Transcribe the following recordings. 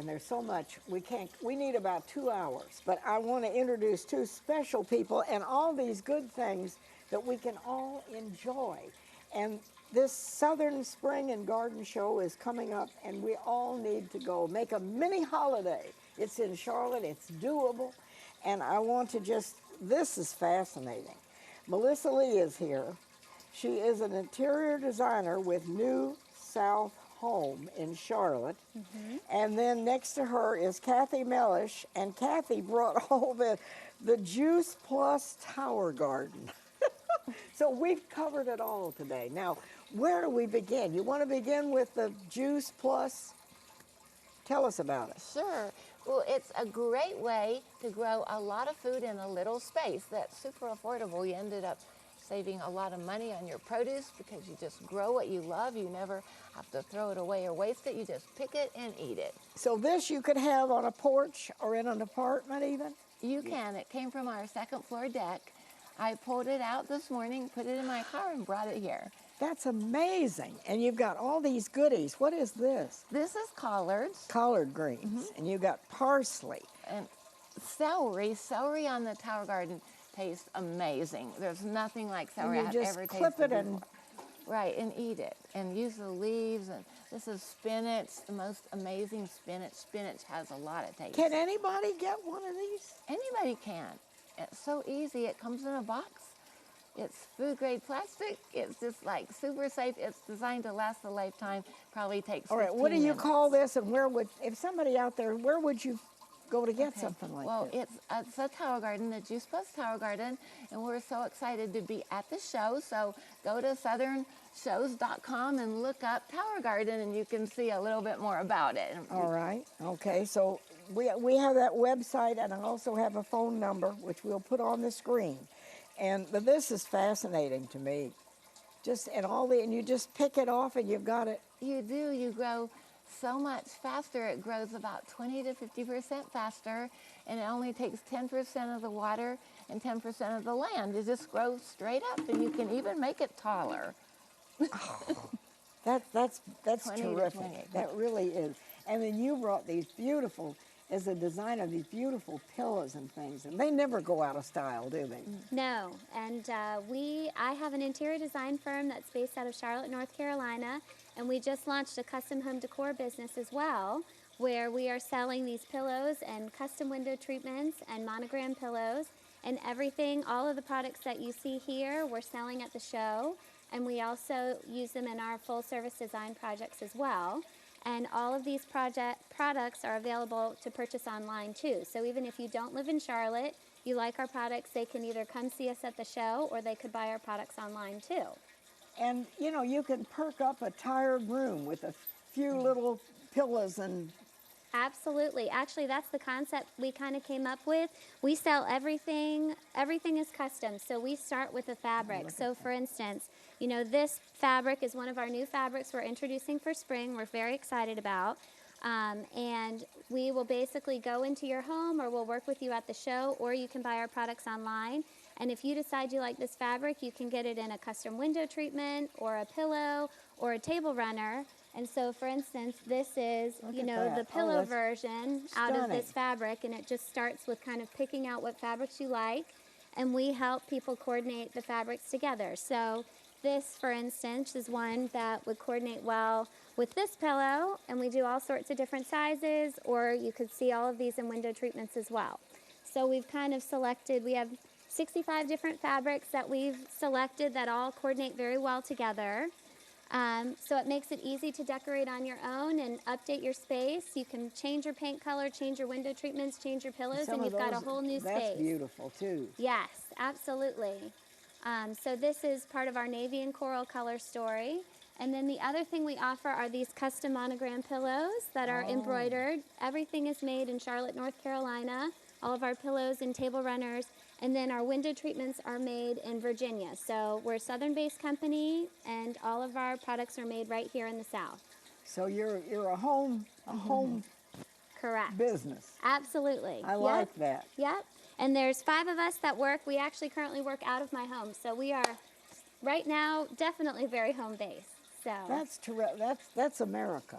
and there's so much we need about 2 hours. But I want to introduce two special people and all these good things that we can all enjoy. And this Southern Spring and Garden Show is coming up, and we all need to go make a mini holiday. It's in Charlotte, it's doable, and I want to this is fascinating. Melissa Lee is here. She is an interior designer with New South Home in Charlotte. And then next to her is Cathy Melesh, and Cathy brought all the Juice Plus Tower Garden. So we've covered it all today. Now, where do we begin? You want to begin with the Juice Plus? Tell us about it. Sure. Well, it's a great way to grow a lot of food in a little space. That's super affordable. You ended up saving a lot of money on your produce because you just grow what you love. You never have to throw it away or waste it. You just pick it and eat it. So this you could have on a porch or in an apartment even? You can. It came from our second floor deck. I pulled it out this morning, put it in my car, and brought it here. That's amazing. And you've got all these goodies. What is this? This is collards. Collard greens. And you've got parsley. And celery. Celery on the Tower Garden tastes amazing. There's nothing like celery I've ever tasted before. Clip it and... Right, and eat it. And use the leaves. And this is spinach, the most amazing spinach. Spinach has a lot of taste. Can anybody get one of these? Anybody can. It's so easy. It comes in a box. It's food-grade plastic. It's just like super safe. It's designed to last a lifetime. Probably takes 15 All right, what do you minutes. call this, and if somebody out there, where would you go to get something like well, this? It's a Tower Garden, the Juice Plus Tower Garden, and we're so excited to be at the show. So go to southernshows.com and look up Tower Garden, and you can see a little bit more about it. All right. Okay. So we have that website, and I also have a phone number, which we'll put on the screen. But this is fascinating to me. And you just pick it off, and you've got it. You do. You grow so much faster. It grows about 20 to 50% faster, and it only takes 10% of the water and 10% of the land. It just grows straight up, and you can even make it taller. Oh, that's terrific. That really is. And then you brought these beautiful, as a designer, these beautiful pillows and things, and they never go out of style, do they? No, and I have an interior design firm that's based out of Charlotte, North Carolina, and we just launched a custom home decor business as well, where we are selling these pillows and custom window treatments and monogram pillows and everything. All of the products that you see here, we're selling at the show, and we also use them in our full service design projects as well. And all of these products are available to purchase online too. So even if you don't live in Charlotte, you like our products, they can either come see us at the show or they could buy our products online too. And you can perk up a tired room with a few little pillows and... Absolutely. Actually, that's the concept we kind of came up with. We sell everything. Everything is custom. So we start with the fabric. So for instance, this fabric is one of our new fabrics we're introducing for spring. We're very excited about. And we will basically go into your home, or we'll work with you at the show, or you can buy our products online. And if you decide you like this fabric, you can get it in a custom window treatment or a pillow or a table runner. And so, for instance, this is, the pillow version out of this fabric, and it just starts with kind of picking out what fabrics you like, and we help people coordinate the fabrics together. So this, for instance, is one that would coordinate well with this pillow, and we do all sorts of different sizes, or you could see all of these in window treatments as well. So we've kind of selected, we have 65 different fabrics that we've selected that all coordinate very well together. So it makes it easy to decorate on your own and update your space. You can change your paint color, change your window treatments, change your pillows, and you've got a whole new space. That's beautiful, too. Yes, absolutely. So this is part of our navy and coral color story. And then the other thing we offer are these custom monogram pillows that are embroidered. Everything is made in Charlotte, North Carolina. All of our pillows and table runners. And then our window treatments are made in Virginia. So we're a Southern-based company, and all of our products are made right here in the South. So you're a home Correct. business. Absolutely. I like that. Yep. And there's 5 of us that work. We actually currently work out of my home. So we are, right now, definitely very home-based. So That's America.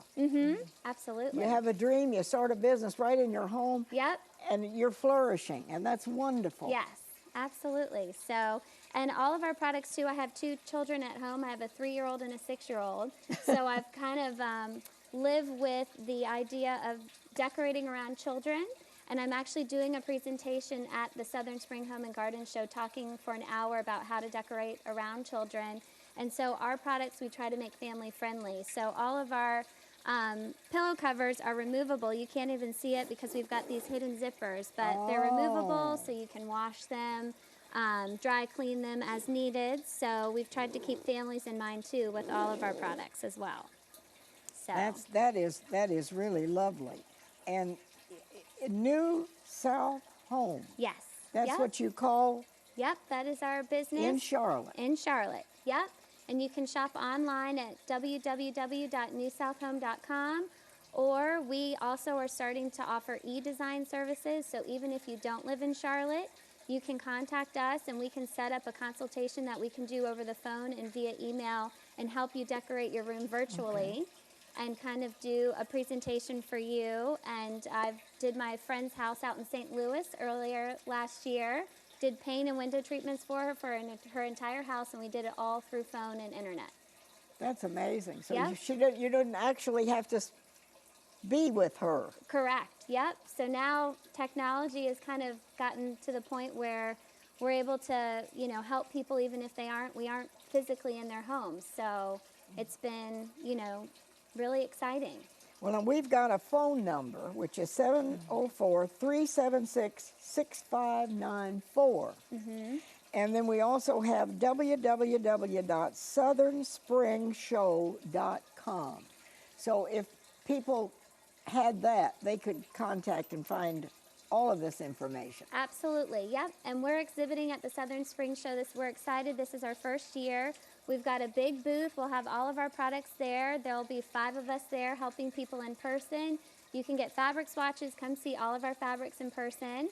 absolutely. You have a dream, you start a business right in your home, Yep. and you're flourishing, and that's wonderful. Yes, absolutely. So, and all of our products too, I have 2 children at home. I have a 3-year-old and a 6-year-old. So I've kind of live with the idea of decorating around children. And I'm actually doing a presentation at the Southern Spring Home and Garden Show talking for an hour about how to decorate around children. And so our products, we try to make family friendly. So all of our pillow covers are removable. You can't even see it because we've got these hidden zippers, but they're removable so you can wash them, dry clean them as needed. So we've tried to keep families in mind too with all of our products as well. So That is really lovely. And New South Home. yes. That's Yep. what you call Yep, that is our business. in Charlotte. In Charlotte, yep. And you can shop online at www.newsouthhome.com, or we also are starting to offer e-design services. So even if you don't live in Charlotte, you can contact us and we can set up a consultation that we can do over the phone and via email and help you decorate your room virtually. And kind of do a presentation for you. And I did my friend's house out in St. Louis earlier last year. Did paint and window treatments for her for her entire house, and we did it all through phone and internet. That's amazing. So Yep. you didn't actually have to be with her. Correct. Yep. So now technology has kind of gotten to the point where we're able to, help people even if we aren't physically in their homes. So it's been, really exciting. Well, and we've got a phone number, which is 704-376-6594. And then we also have www.southernspringshow.com. So if people had that, they could contact and find all of this information. Absolutely. Yep. And we're exhibiting at the Southern Spring Show. We're excited. This is our first year. We've got a big booth. We'll have all of our products there. There'll be 5 of us there helping people in person. You can get fabric swatches. Come see all of our fabrics in person.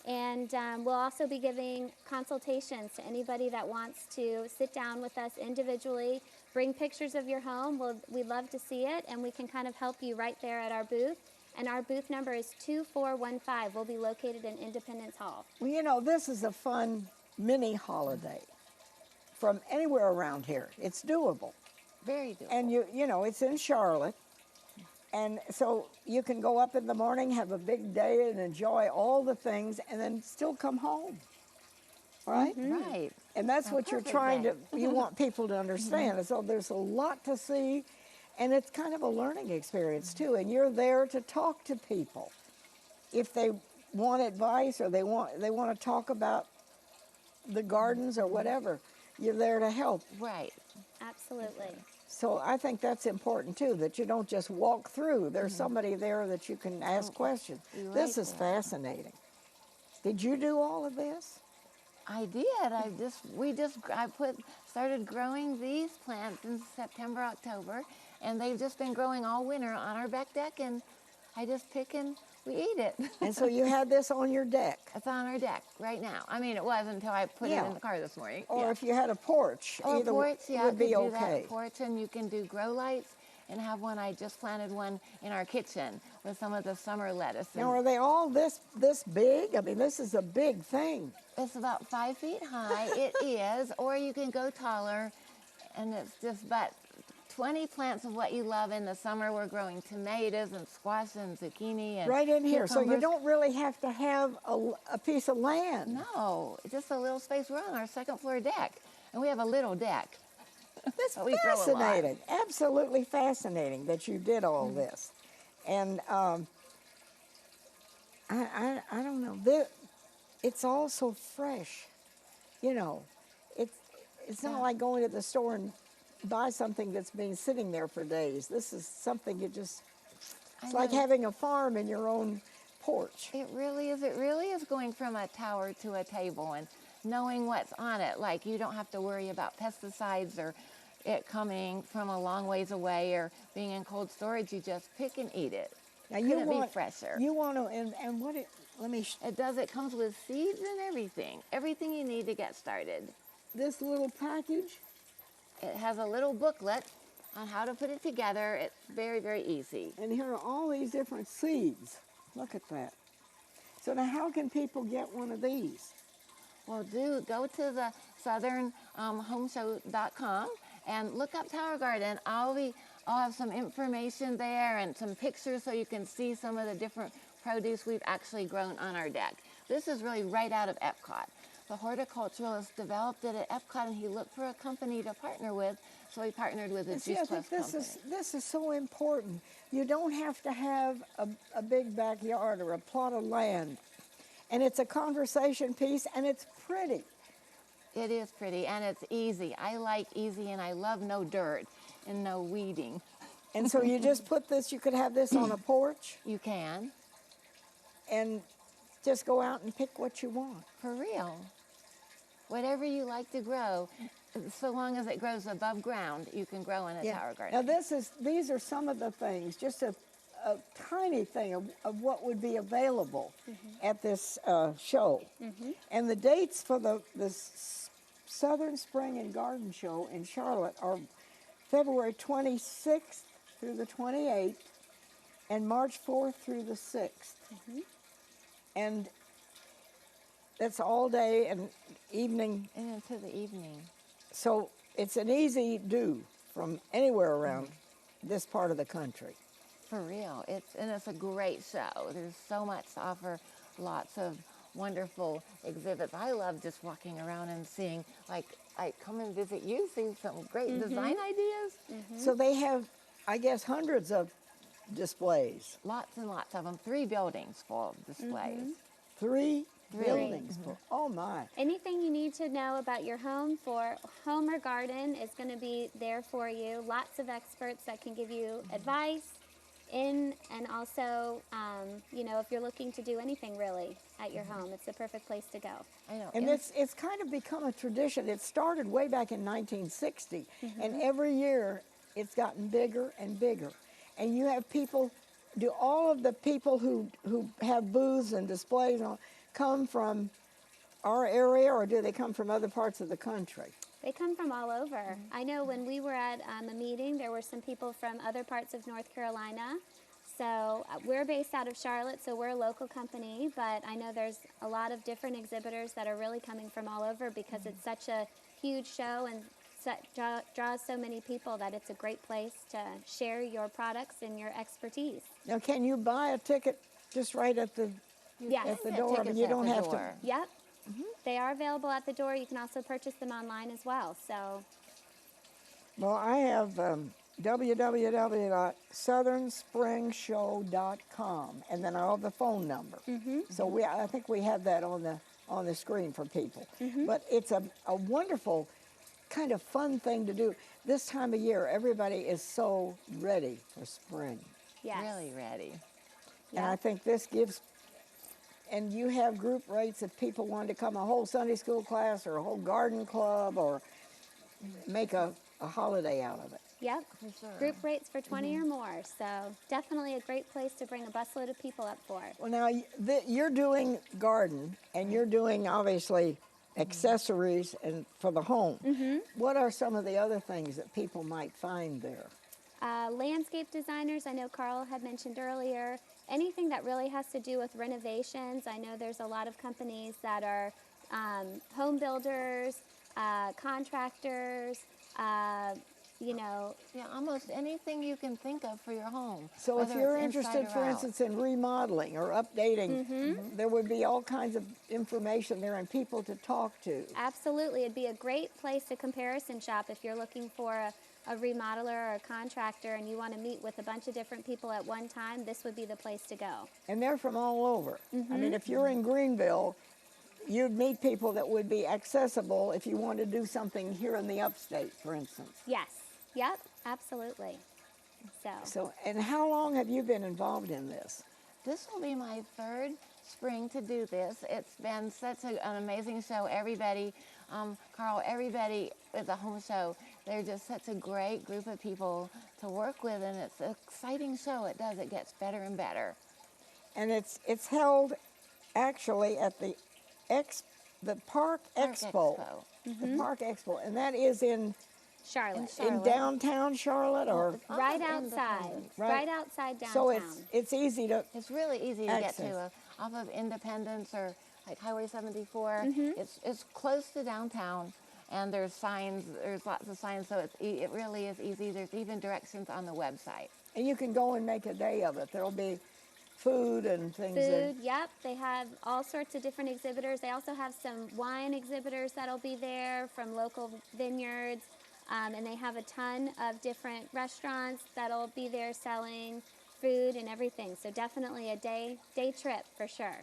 And we'll also be giving consultations to anybody that wants to sit down with us individually, bring pictures of your home. We'd love to see it, and we can kind of help you right there at our booth. And our booth number is 2415. We'll be located in Independence Hall. Well, this is a fun mini holiday from anywhere around here. It's doable. Very doable. And it's in Charlotte. And so you can go up in the morning, have a big day, and enjoy all the things, and then still come home. Right? Right. And that's what you're perfect trying day. you want people to understand. And so there's a lot to see, and it's kind of a learning experience too. And you're there to talk to people. If they want advice or they want to talk about the gardens or whatever, you're there to help. Right. Absolutely. So I think that's important too, that you don't just walk through. There's somebody there that you can ask questions. This is fascinating. Did you do all of this? I did. I started growing these plants in September, October, and they've just been growing all winter on our back deck, and I just pick and we eat it. And so you had this on your deck. It's on our deck right now. I mean, it was until I put it in the car this morning. Or if you had a porch, Or a either porch, yeah, would be you could do okay. that porch, and you can do grow lights and have one. I just planted one in our kitchen with some of the summer lettuce. Now, are they all this big? I mean, this is a big thing. It's about 5 feet high. It is, or you can go taller, and it's just about 20 plants of what you love. In the summer, we're growing tomatoes and squash and zucchini and Right in here. So you cucumbers. don't really have to have a piece of land. No, just a little space. We're on our second floor deck, and we have a little deck. That's But we grow a lot. fascinating. Absolutely fascinating that you did all this. And I don't know. It's all so fresh. It's not like going to the store and buy something that's been sitting there for days. This is something it's like know. having a farm in your own porch. It really is. It really is going from a tower to a table and knowing what's on it. Like, you don't have to worry about pesticides or it coming from a long ways away or being in cold storage. You just pick and eat it. Now Couldn't be fresher. You want to, and what let me, It does. It comes with seeds and everything. Everything you need to get started. this little package, It has a little booklet on how to put it together. It's very, very easy. And here are all these different seeds. Look at that. So now how can people get one of these? Well, go to the southernhomeshow.com and look up Tower Garden. I'll have some information there and some pictures so you can see some of the different produce we've actually grown on our deck. This is really right out of Epcot. The horticulturalist developed it at Epcot, and he looked for a company to partner with, so he partnered with a See, Juice I Plus think company. this is so important. You don't have to have a big backyard or a plot of land. And it's a conversation piece, and it's pretty. It is pretty, and it's easy. I like easy, and I love no dirt and no weeding. And so you just put this, you could have this on a porch You can, and just go out and pick what you want. for real. Whatever you like to grow, so long as it grows above ground, you can grow in a Tower Garden. Now these are some of the things, just a tiny thing of what would be available at this show. And the dates for the Southern Spring and Garden Show in Charlotte are February 26th through the 28th and March 4th through the 6th. And that's all day and evening. And into the evening. So it's an easy do from anywhere around this part of the country. For real. It's a great show. There's so much to offer, lots of wonderful exhibits. I love just walking around and seeing, like, I come and visit you, see some great design ideas. So they have, I guess, hundreds of displays. Lots and lots of them. 3 buildings full of displays. 3 buildings. Oh my. Anything you need to know about your home or garden is going to be there for you. Lots of experts that can give you advice and also, if you're looking to do anything really at your home, it's the perfect place to go. I know. And it's kind of become a tradition. It started way back in 1960, and every year it's gotten bigger and bigger. And you have people, do all of the people who have booths and displays come from our area, or do they come from other parts of the country? They come from all over. I know when we were at a meeting, there were some people from other parts of North Carolina. So we're based out of Charlotte, so we're a local company, but I know there's a lot of different exhibitors that are really coming from all over because it's such a huge show and draws so many people that it's a great place to share your products and your expertise. Now, can you buy a ticket just right at the Yes. at the Get door? tickets You at don't the have door. Yep. They are available at the door. You can also purchase them online as well. So Well, I have www.southernspringshow.com, and then I have the phone number. So I think we have that on the screen for people. But it's a wonderful, kind of fun thing to do. This time of year, everybody is so ready for spring. yes. Really ready. And I think this gives, and you have group rates if people want to come a whole Sunday school class or a whole garden club or make a holiday out of it. Yep. For sure. Group rates for 20 or more. So definitely a great place to bring a busload of people up for. Well, now you're doing garden, and you're doing obviously accessories and for the home. What are some of the other things that people might find there? Landscape designers, I know Carl had mentioned earlier. Anything that really has to do with renovations. I know there's a lot of companies that are home builders, contractors, Yeah, almost anything you can think of for your home. So if whether you're it's inside interested, or for out. instance, in remodeling or updating, there would be all kinds of information there and people to talk to. Absolutely. It'd be a great place to comparison shop if you're looking for a remodeler or a contractor and you want to meet with a bunch of different people at one time. This would be the place to go. And they're from all over. I mean, if you're in Greenville, you'd meet people that would be accessible if you want to do something here in the upstate, for instance. Yes. Yep. Absolutely. So, and how long have you been involved in this? This will be my 3rd spring to do this. It's been such an amazing show. Everybody, Carl, everybody at the home show, they're just such a great group of people to work with, and it's an exciting show. It gets better and better. And it's held actually at the Park Expo. The Park Expo, and that is in Charlotte. In downtown Charlotte, or It's off Right of outside. Independence. Right outside downtown. so it's easy to. It's really easy to get Access. to off of Independence or like Highway 74. Mm-hmm. It's close to downtown, and there's signs. There's lots of signs, so it really is easy. There's even directions on the website. And you can go and make a day of it. There'll be food and things. Food, yep. They have all sorts of different exhibitors. They also have some wine exhibitors that'll be there from local vineyards. And they have a ton of different restaurants that'll be there selling food and everything. So definitely a day trip for sure.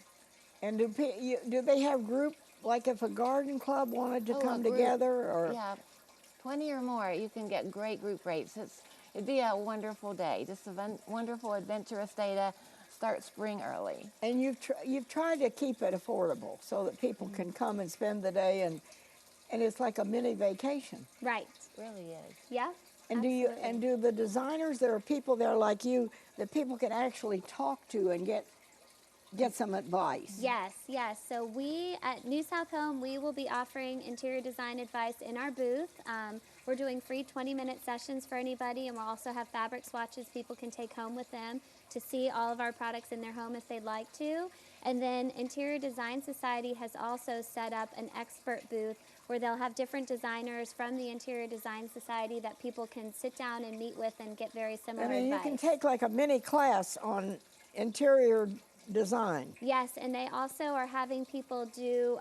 And do they have group, like if a garden club wanted to Oh, a come group. together? Or Yeah, 20 or more, you can get great group rates. It'd be a wonderful day, just a wonderful adventurous day to start spring early. And you've tried to keep it affordable so that people can come and spend the day, and it's like a mini vacation. Right. It really is. Yeah. And do the designers, there are people there like you that people can actually talk to and get some advice? Yes, yes. So we at New South Home, we will be offering interior design advice in our booth. We're doing free 20-minute sessions for anybody, and we'll also have fabric swatches people can take home with them to see all of our products in their home if they'd like to. And then Interior Design Society has also set up an expert booth where they'll have different designers from the Interior Design Society that people can sit down and meet with and get very similar I mean, advice. you can take like a mini class on interior design. Yes, and they also are having people do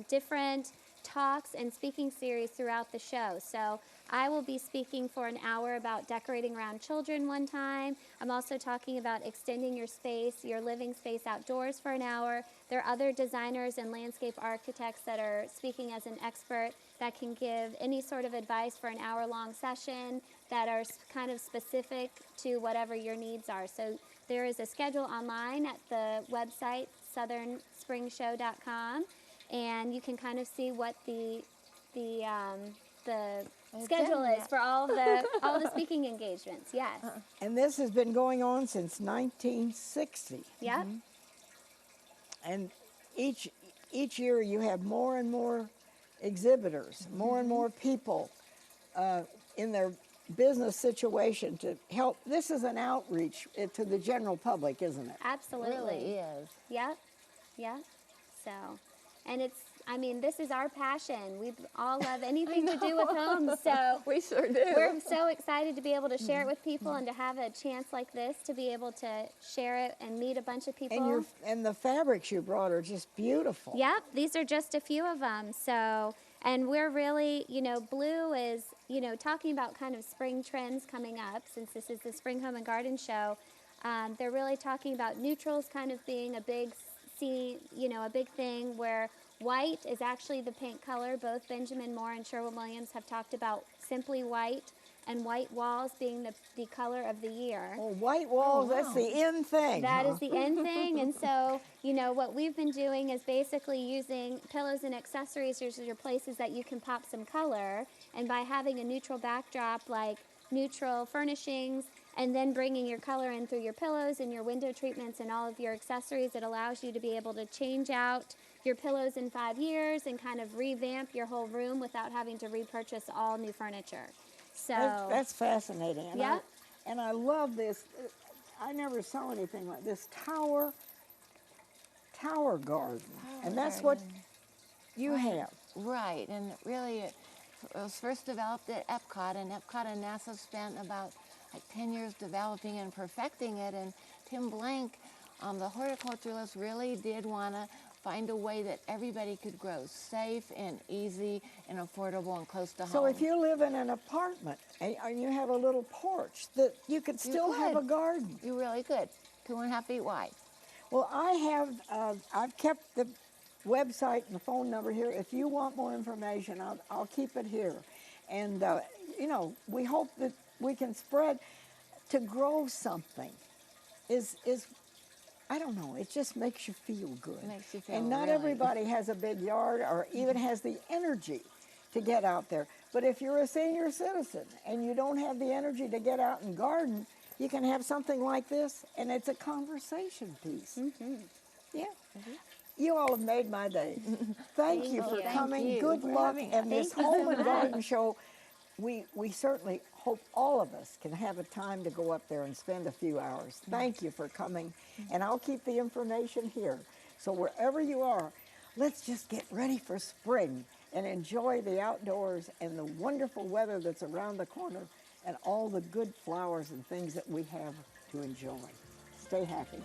different talks and speaking series throughout the show. So I will be speaking for an hour about decorating around children one time. I'm also talking about extending your space, your living space outdoors for an hour. There are other designers and landscape architects that are speaking as an expert that can give any sort of advice for an hour-long session that are kind of specific to whatever your needs are. So there is a schedule online at the website, southernspringshow.com, and you can kind of see what the schedule is for all the speaking engagements. Yes. And this has been going on since 1960. Yep. And each year you have more and more exhibitors, more and more people in their business situation to help. This is an outreach to the general public, isn't it? Absolutely. It really is. Yep. Yep. So, and this is our passion. We all love anything to do with homes. So We sure do. we're so excited to be able to share it with people and to have a chance like this to be able to share it and meet a bunch of people. And the fabrics you brought are just beautiful. Yep, these are just a few of them. So, and we're really, Blue is, talking about kind of spring trends coming up since this is the Spring Home and Garden Show. They're really talking about neutrals kind of being a big thing where white is actually the pink color. Both Benjamin Moore and Sherwin-Williams have talked about simply white and white walls being the color of the year. Oh, white walls, that's the in thing. That is the in thing. And so, what we've been doing is basically using pillows and accessories as your places that you can pop some color. And by having a neutral backdrop like neutral furnishings and then bringing your color in through your pillows and your window treatments and all of your accessories, it allows you to be able to change out your pillows in 5 years and kind of revamp your whole room without having to repurchase all new furniture. So That's fascinating. And Yep. I love this. I never saw anything like this tower garden. And that's what you have. Right, and really it was first developed at Epcot, and Epcot and NASA spent about 10 years developing and perfecting it, and Tim Blank, the horticulturalist, really did want to find a way that everybody could grow safe and easy and affordable and close to home. So if you live in an apartment and you have a little porch, that you could still have a garden. You really could. 2.5 feet wide. Well, I've kept the website and the phone number here. If you want more information, I'll keep it here. And, we hope that we can spread. To grow something is I don't know, it just makes you feel good. It makes you feel and not really everybody has a big yard or even has the energy to get out there. But if you're a senior citizen and you don't have the energy to get out and garden, you can have something like this, and it's a conversation piece. Mm-hmm. Yeah. Mm-hmm. You all have made my day. Thank you for coming. you Good for luck. having And us. this Thank you so Home and much. Garden Show we certainly hope all of us can have a time to go up there and spend a few hours. Thank you for coming, and I'll keep the information here. So wherever you are, let's just get ready for spring and enjoy the outdoors and the wonderful weather that's around the corner and all the good flowers and things that we have to enjoy. Stay happy.